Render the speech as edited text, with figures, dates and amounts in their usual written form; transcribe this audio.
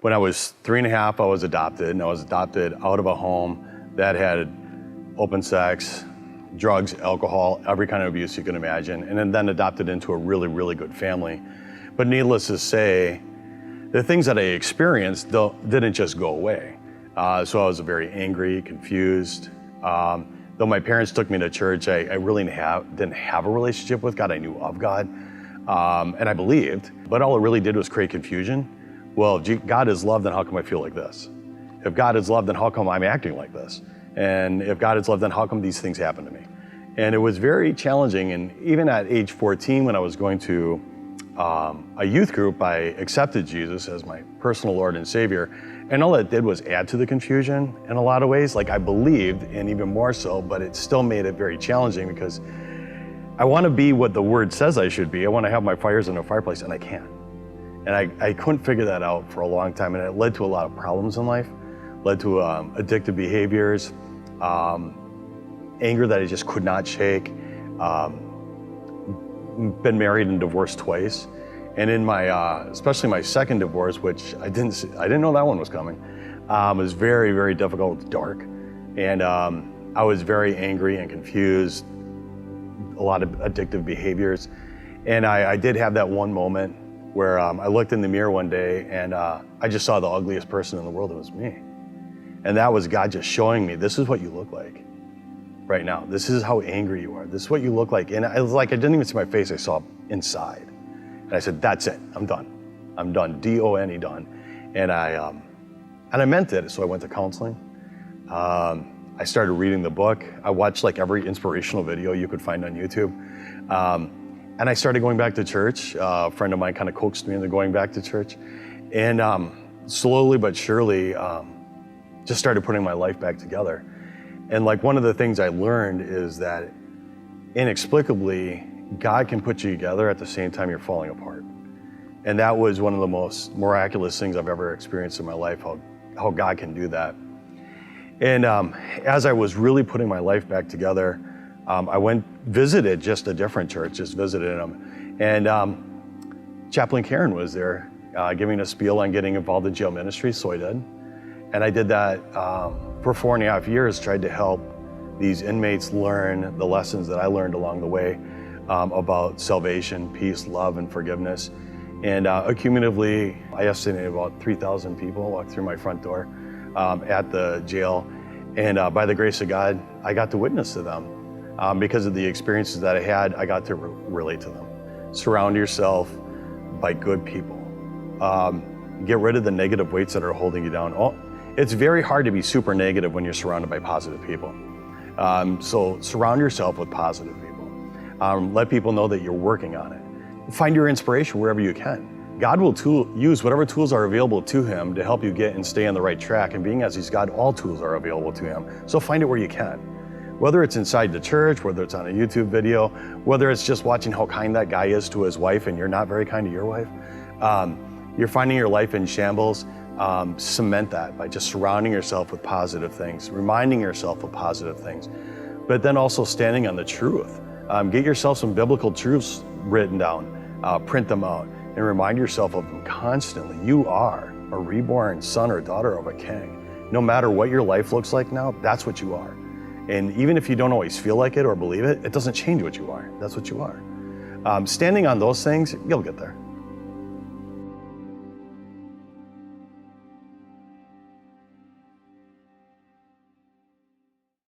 When I was 3.5, I was adopted, and I was adopted out of a home that had open sex, drugs, alcohol, every kind of abuse you can imagine, and then adopted into a really, really good family. But needless to say, the things that I experienced didn't just go away. So I was very angry, confused. Though my parents took me to church, I really didn't have a relationship with God. I knew of God, and I believed, but all it really did was create confusion. Well, if God is love, then how come I feel like this? If God is love, then how come I'm acting like this? And if God is love, then how come these things happen to me? And it was very challenging. And even at age 14, when I was going to a youth group, I accepted Jesus as my personal Lord and Savior. And all it did was add to the confusion in a lot of ways. Like I believed, and even more so, but it still made it very challenging because I want to be what the Word says I should be. I want to have my fires in a fireplace, and I can't. And I couldn't figure that out for a long time, and it led to a lot of problems in life, led to addictive behaviors, anger that I just could not shake, been married and divorced twice. And in my, especially my second divorce, which I didn't know that one was coming, was very, very difficult, dark. And I was very angry and confused, a lot of addictive behaviors. And I did have that one moment where I looked in the mirror one day and I just saw the ugliest person in the world. It was me. And that was God just showing me, this is what you look like right now. This is how angry you are. This is what you look like. And it was like, I didn't even see my face, I saw inside. And I said, that's it, I'm done. I'm done, D-O-N-E, done. And I meant it, so I went to counseling. I started reading the book. I watched like every inspirational video you could find on YouTube. And I started going back to church. A friend of mine kind of coaxed me into going back to church. And slowly but surely, just started putting my life back together. And like one of the things I learned is that inexplicably, God can put you together at the same time you're falling apart. And that was one of the most miraculous things I've ever experienced in my life, how God can do that. And as I was really putting my life back together, I visited just a different church, just visited them. And Chaplain Karen was there giving a spiel on getting involved in jail ministry, so I did. And I did that for 4.5 years, tried to help these inmates learn the lessons that I learned along the way about salvation, peace, love, and forgiveness. And cumulatively, I estimate about 3,000 people walked through my front door at the jail. And by the grace of God, I got to witness to them. Because of the experiences that I had, I got to relate to them. Surround yourself by good people. Get rid of the negative weights that are holding you down. It's very hard to be super negative when you're surrounded by positive people. So surround yourself with positive people. Let people know that you're working on it. Find your inspiration wherever you can. God will use whatever tools are available to Him to help you get and stay on the right track. And being as He's God, all tools are available to Him. So find it where you can. Whether it's inside the church, whether it's on a YouTube video, whether it's just watching how kind that guy is to his wife and you're not very kind to your wife, you're finding your life in shambles, cement that by just surrounding yourself with positive things, reminding yourself of positive things, but then also standing on the truth. Get yourself some biblical truths written down, print them out, and remind yourself of them constantly. You are a reborn son or daughter of a king. No matter what your life looks like now, that's what you are. And even if you don't always feel like it or believe it, it doesn't change what you are. That's what you are. Standing on those things, you'll get there.